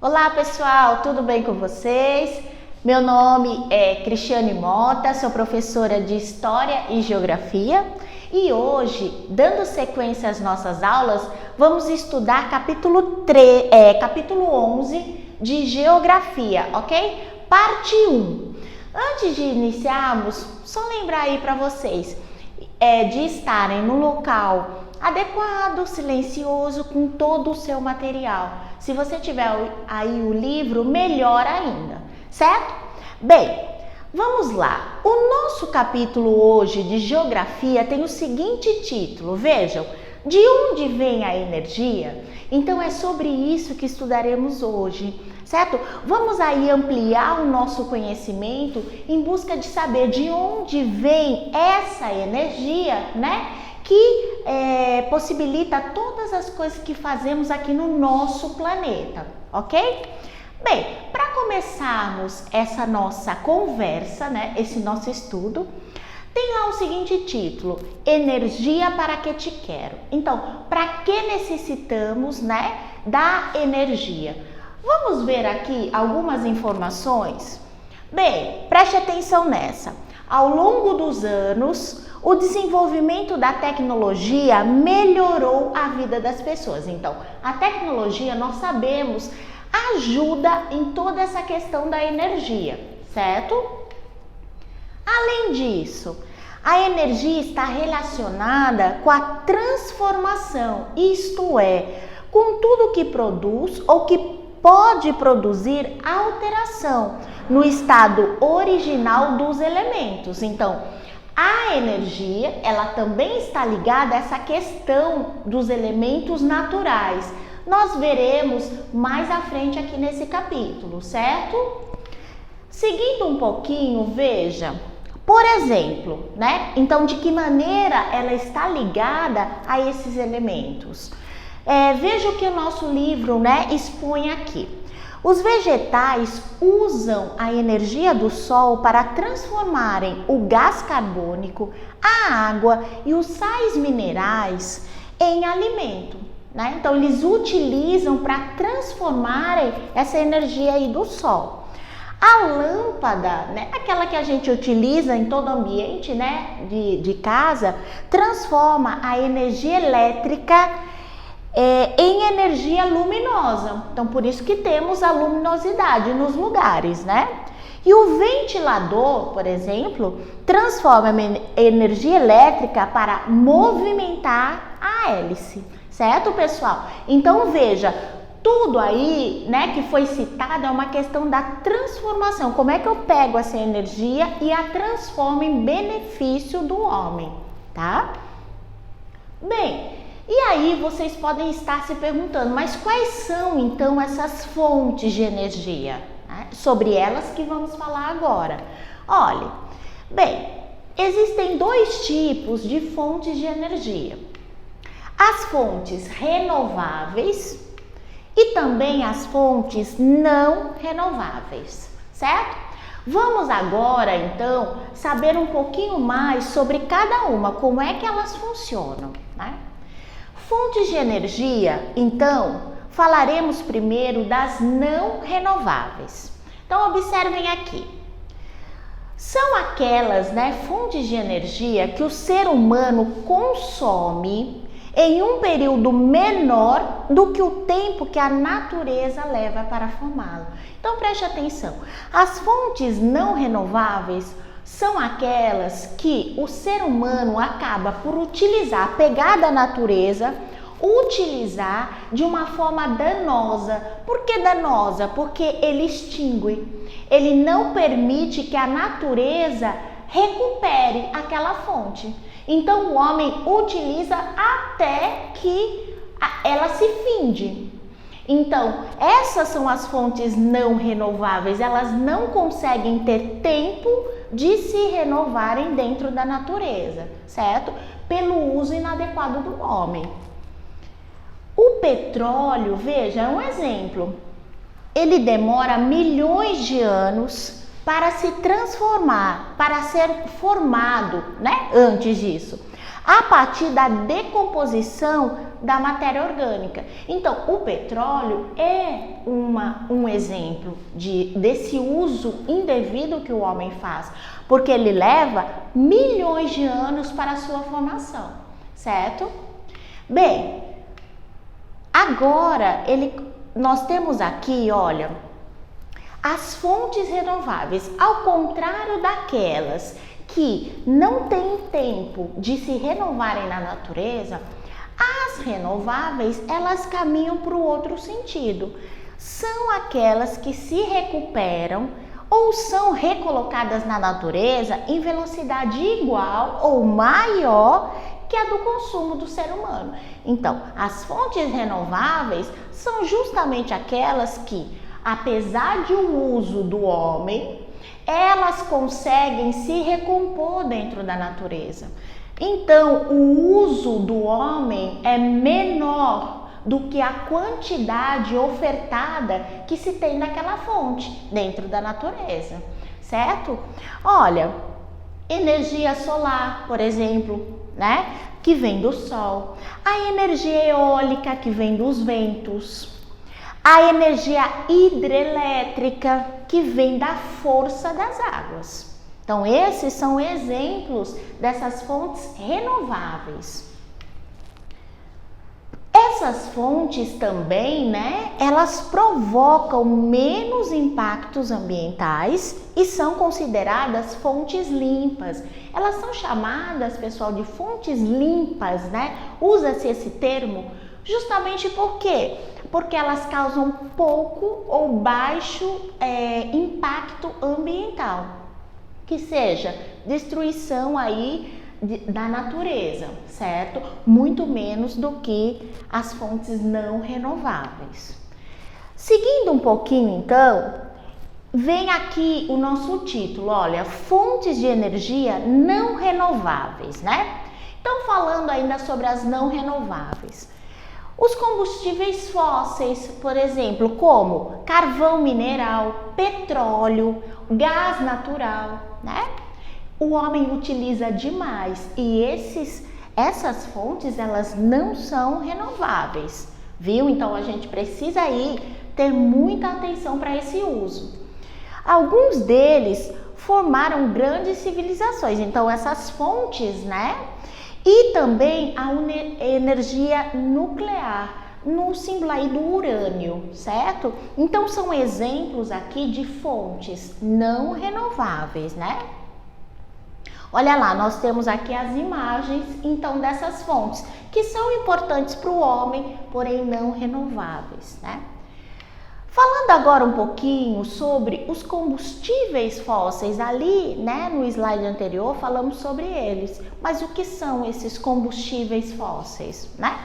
Olá pessoal, tudo bem com vocês? Meu nome é Cristiane Mota, sou professora de História e Geografia e hoje, dando sequência às nossas aulas, vamos estudar capítulo 11 de Geografia, ok? Parte 1. Antes de iniciarmos, só lembrar aí para vocês de estarem no local adequado, silencioso, com todo o seu material. Se você tiver aí o livro, melhor ainda, certo? Bem, vamos lá. O nosso capítulo hoje de Geografia tem o seguinte título, vejam, de onde vem a energia? Então é sobre isso que estudaremos hoje, certo? Vamos aí ampliar o nosso conhecimento em busca de saber de onde vem essa energia, né? Que possibilita todas as coisas que fazemos aqui no nosso planeta, ok? Bem, para começarmos essa nossa conversa, né, esse nosso estudo, tem lá o seguinte título, Energia para que te quero. Então, para que necessitamos, né, da energia? Vamos ver aqui algumas informações? Bem, preste atenção nessa. Ao longo dos anos, o desenvolvimento da tecnologia melhorou a vida das pessoas. Então, a tecnologia, nós sabemos, ajuda em toda essa questão da energia, certo? Além disso, a energia está relacionada com a transformação, isto é, com tudo que produz ou que pode produzir alteração no estado original dos elementos. Então, a energia, ela também está ligada a essa questão dos elementos naturais. Nós veremos mais à frente aqui nesse capítulo, certo? Seguindo um pouquinho, veja, por exemplo, né? Então, de que maneira ela está ligada a esses elementos? Veja o que o nosso livro, né, expõe aqui. Os vegetais usam a energia do sol para transformarem o gás carbônico, a água e os sais minerais em alimento, né? Então, eles utilizam para transformarem essa energia aí do sol. A lâmpada, né, aquela que a gente utiliza em todo ambiente, né, de casa, transforma a energia elétrica em energia luminosa. Então, por isso que temos a luminosidade nos lugares, né? E o ventilador, por exemplo, transforma a energia elétrica para movimentar a hélice, certo, pessoal? Então, veja, tudo aí, né, que foi citado é uma questão da transformação. Como é que eu pego essa energia e a transformo em benefício do homem, tá? Bem, e aí vocês podem estar se perguntando, mas quais são então essas fontes de energia? Sobre elas que vamos falar agora. Olha, bem, existem dois tipos de fontes de energia. As fontes renováveis e também as fontes não renováveis, certo? Vamos agora então saber um pouquinho mais sobre cada uma, como é que elas funcionam, né? Fontes de energia, então, falaremos primeiro das não renováveis. Então, observem aqui. São aquelas, né, fontes de energia que o ser humano consome em um período menor do que o tempo que a natureza leva para formá-lo. Então, preste atenção. As fontes não renováveis são aquelas que o ser humano acaba por utilizar, pegar da natureza, utilizar de uma forma danosa. Por que danosa? Porque ele extingue, ele não permite que a natureza recupere aquela fonte. Então o homem utiliza até que ela se finde. Então, essas são as fontes não renováveis, elas não conseguem ter tempo de se renovarem dentro da natureza, certo? Pelo uso inadequado do homem. O petróleo, veja, é um exemplo. Ele demora milhões de anos para se transformar, para ser formado, né? Antes disso. a partir da decomposição da matéria orgânica. Então, o petróleo é um exemplo desse uso indevido que o homem faz, porque ele leva milhões de anos para a sua formação, certo? Bem, agora nós temos aqui, olha, as fontes renováveis, ao contrário daquelas que não têm tempo de se renovarem na natureza, as renováveis, elas caminham para o outro sentido. São aquelas que se recuperam ou são recolocadas na natureza em velocidade igual ou maior que a do consumo do ser humano. Então, as fontes renováveis são justamente aquelas que, apesar de um uso do homem, elas conseguem se recompor dentro da natureza. Então, o uso do homem é menor do que a quantidade ofertada que se tem naquela fonte dentro da natureza, certo? Olha, energia solar, por exemplo, né, que vem do sol, a energia eólica que vem dos ventos, a energia hidrelétrica que vem da força das águas. Então, esses são exemplos dessas fontes renováveis. Essas fontes também, né, elas provocam menos impactos ambientais e são consideradas fontes limpas. Elas são chamadas, pessoal, de fontes limpas, né? Usa-se esse termo justamente por quê? Porque elas causam pouco ou baixo impacto ambiental, que seja destruição aí da natureza, certo? Muito menos do que as fontes não renováveis. Seguindo um pouquinho, então, vem aqui o nosso título, olha, fontes de energia não renováveis, né? Então, falando ainda sobre as não renováveis. Os combustíveis fósseis, por exemplo, como carvão mineral, petróleo, gás natural, né? O homem utiliza demais e essas fontes, elas não são renováveis, viu? Então, a gente precisa aí ter muita atenção para esse uso. Alguns deles formaram grandes civilizações, então essas fontes, né? E também a energia nuclear, no símbolo aí do urânio, certo? Então, são exemplos aqui de fontes não renováveis, né? Olha lá, nós temos aqui as imagens, então, dessas fontes, que são importantes para o homem, porém não renováveis, né? Falando agora um pouquinho sobre os combustíveis fósseis, ali, né, no slide anterior, falamos sobre eles. Mas o que são esses combustíveis fósseis, né?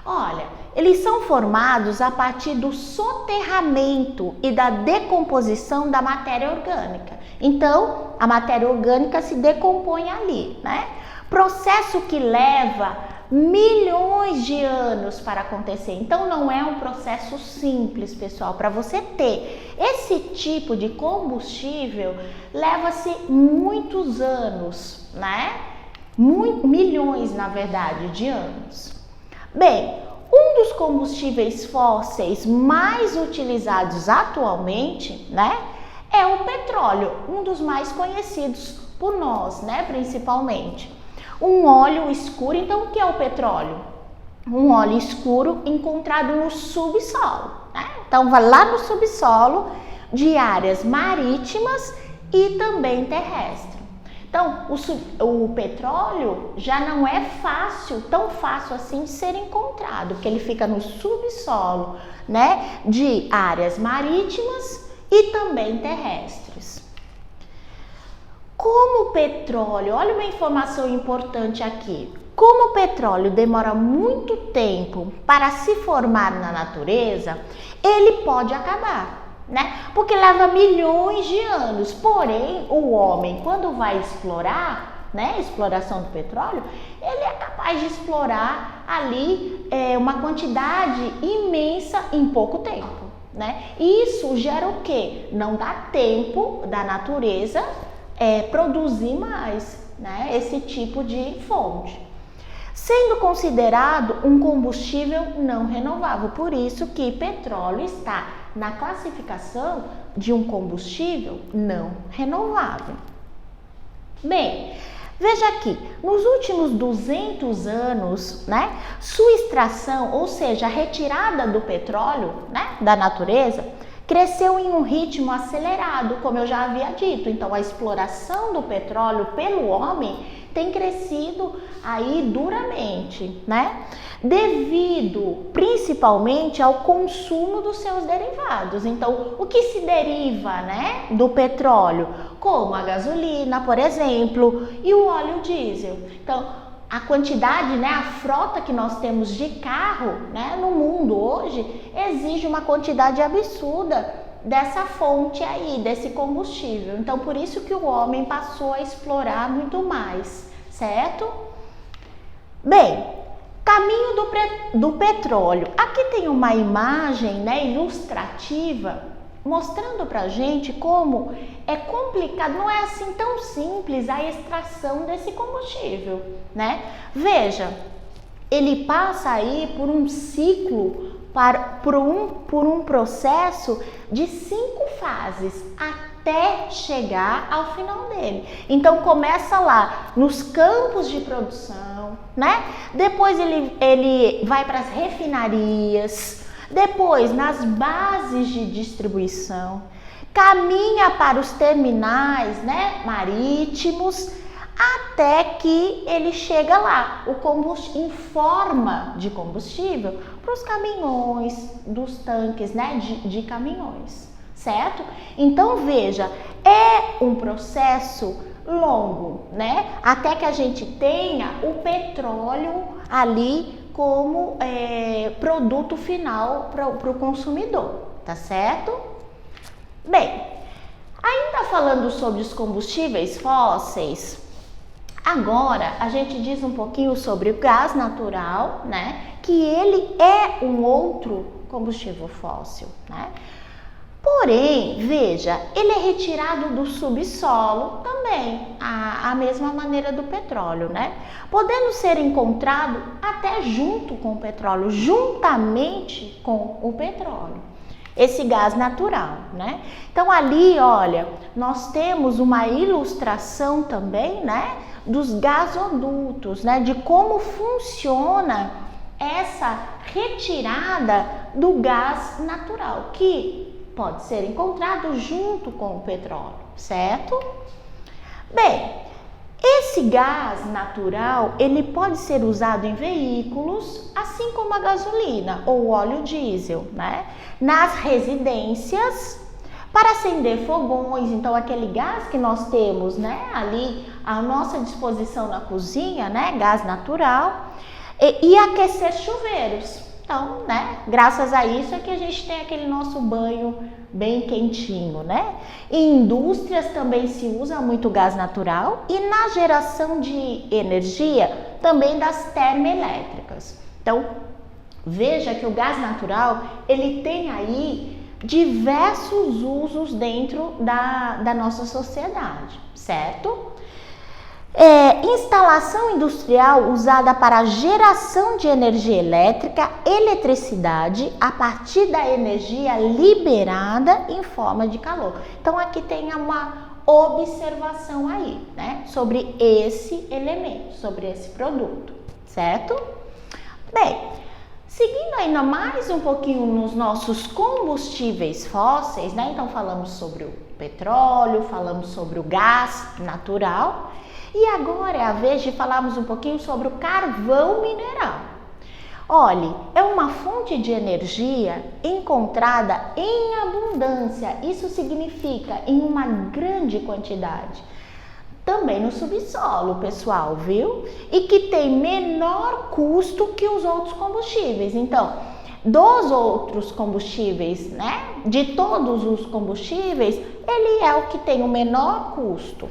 Olha, eles são formados a partir do soterramento e da decomposição da matéria orgânica. Então, a matéria orgânica se decompõe ali, né? Processo que leva milhões de anos para acontecer. Então, não é um processo simples, pessoal. Para você ter esse tipo de combustível, leva-se muitos anos, né? Milhões, na verdade, de anos. Bem, um dos combustíveis fósseis mais utilizados atualmente, né, é o petróleo, um dos mais conhecidos por nós, né, principalmente. Um óleo escuro, então o que é o petróleo? Um óleo escuro encontrado no subsolo, né? Então vai lá no subsolo de áreas marítimas e também terrestres. Então, o petróleo já não é tão fácil assim de ser encontrado, porque ele fica no subsolo, né, de áreas marítimas e também terrestres. Como o petróleo, olha uma informação importante aqui, como o petróleo demora muito tempo para se formar na natureza, ele pode acabar, né? Porque leva milhões de anos. Porém, o homem, quando vai explorar, né, exploração do petróleo, ele é capaz de explorar ali uma quantidade imensa em pouco tempo, né? Isso gera o quê? Não dá tempo da natureza produzir mais, né, esse tipo de fonte. sendo considerado um combustível não renovável. Por isso que petróleo está na classificação de um combustível não renovável. Bem, veja aqui, nos últimos 200 anos, sua extração, ou seja, a retirada do petróleo, da natureza, cresceu em um ritmo acelerado, como eu já havia dito. Então, a exploração do petróleo pelo homem tem crescido aí duramente, devido principalmente ao consumo dos seus derivados. Então, o que se deriva, do petróleo? Como a gasolina, por exemplo, e o óleo diesel. Então, a quantidade, a frota que nós temos de carro, no mundo hoje, exige uma quantidade absurda dessa fonte aí, desse combustível. Então, por isso que o homem passou a explorar muito mais, certo? Bem, caminho do petróleo. Aqui tem uma imagem, ilustrativa, mostrando pra gente como é complicado, não é assim tão simples a extração desse combustível, Veja, ele passa aí por um ciclo, por um processo de 5 fases até chegar ao final dele. Então começa lá nos campos de produção, Depois ele vai para as refinarias, depois nas bases de distribuição, caminha para os terminais, marítimos, até que ele chega lá, o combustível em forma de combustível para os caminhões, dos tanques, de caminhões, certo? Então veja, é um processo longo, até que a gente tenha o petróleo ali como produto final para o consumidor, tá certo? Bem, ainda falando sobre os combustíveis fósseis, agora a gente diz um pouquinho sobre o gás natural, que ele é um outro combustível fóssil, Porém, veja, ele é retirado do subsolo também, a mesma maneira do petróleo, Podendo ser encontrado até junto com o petróleo, juntamente com o petróleo, esse gás natural, Então ali, olha, nós temos uma ilustração também, dos gasodutos, de como funciona essa retirada do gás natural, que pode ser encontrado junto com o petróleo, certo? Bem, esse gás natural, ele pode ser usado em veículos, assim como a gasolina ou o óleo diesel, Nas residências, para acender fogões, então aquele gás que nós temos, ali à nossa disposição na cozinha, gás natural, e aquecer chuveiros. Então, graças a isso é que a gente tem aquele nosso banho bem quentinho, Em indústrias também se usa muito gás natural e na geração de energia também das termoelétricas. Então, veja que o gás natural, ele tem aí diversos usos dentro da nossa sociedade, certo? Instalação industrial usada para geração de energia elétrica, eletricidade, a partir da energia liberada em forma de calor. Então, aqui tem uma observação aí, sobre esse elemento, sobre esse produto, certo? Bem, seguindo ainda mais um pouquinho nos nossos combustíveis fósseis, Então, falamos sobre o petróleo, falamos sobre o gás natural. E agora é a vez de falarmos um pouquinho sobre o carvão mineral. Olhe, é uma fonte de energia encontrada em abundância, isso significa em uma grande quantidade. Também no subsolo, pessoal, viu? E que tem menor custo que os outros combustíveis. Então, dos outros combustíveis, de todos os combustíveis, ele é o que tem o menor custo,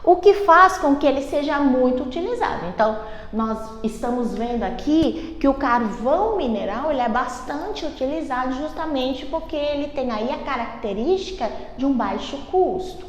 o que faz com que ele seja muito utilizado. Então, nós estamos vendo aqui que o carvão mineral, ele é bastante utilizado justamente porque ele tem aí a característica de um baixo custo.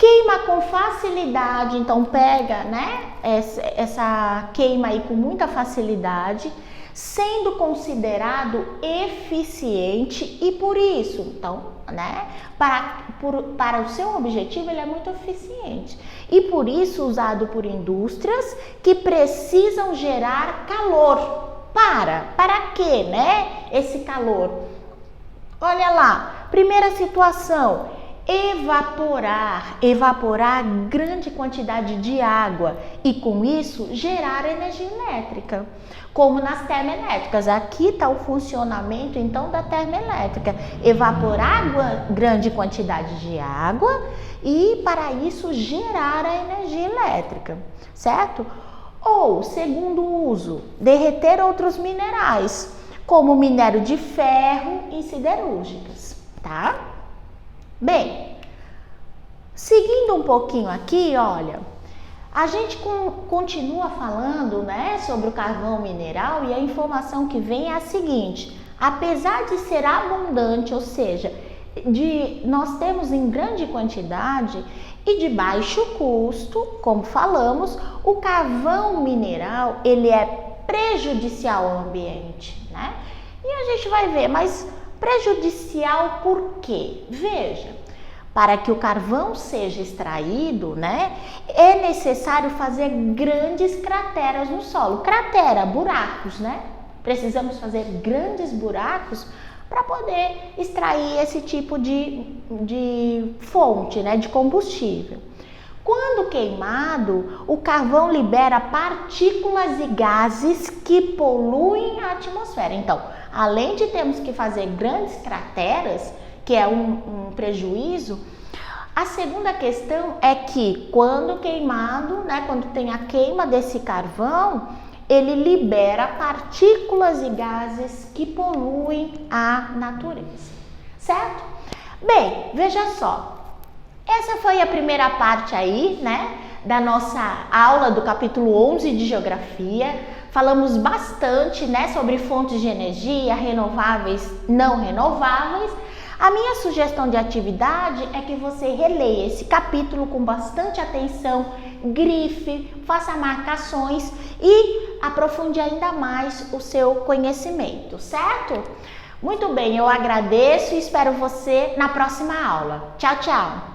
queima com facilidade, então pega, né, essa queima aí com muita facilidade, sendo considerado eficiente e por isso, então, né, para o seu objetivo ele é muito eficiente e por isso usado por indústrias que precisam gerar calor. Para quê, né, esse calor? Olha lá, primeira situação, evaporar grande quantidade de água e com isso gerar energia elétrica, como nas termoelétricas. Aqui está o funcionamento então da termoelétrica, evaporar grande quantidade de água e para isso gerar a energia elétrica, certo? Ou segundo uso, derreter outros minerais, como minério de ferro em siderúrgicas, tá? Bem, seguindo um pouquinho aqui, olha, a gente continua falando, né, sobre o carvão mineral e a informação que vem é a seguinte: apesar de ser abundante, ou seja, nós temos em grande quantidade e de baixo custo, como falamos, o carvão mineral ele é prejudicial ao ambiente, né? E a gente vai ver, mas prejudicial por quê? Veja, para que o carvão seja extraído, né, é necessário fazer grandes crateras no solo. Cratera, buracos, né? Precisamos fazer grandes buracos para poder extrair esse tipo de fonte, né, de combustível. Quando queimado, o carvão libera partículas e gases que poluem a atmosfera. Então, além de termos que fazer grandes crateras, que é um prejuízo, a segunda questão é que quando queimado, né, quando tem a queima desse carvão, ele libera partículas e gases que poluem a natureza, certo? Bem, veja só, essa foi a primeira parte aí, né, da nossa aula do capítulo 11 de Geografia. Falamos bastante, né, sobre fontes de energia, renováveis, não renováveis. A minha sugestão de atividade é que você releia esse capítulo com bastante atenção, grife, faça marcações e aprofunde ainda mais o seu conhecimento, certo? Muito bem, eu agradeço e espero você na próxima aula. Tchau, tchau!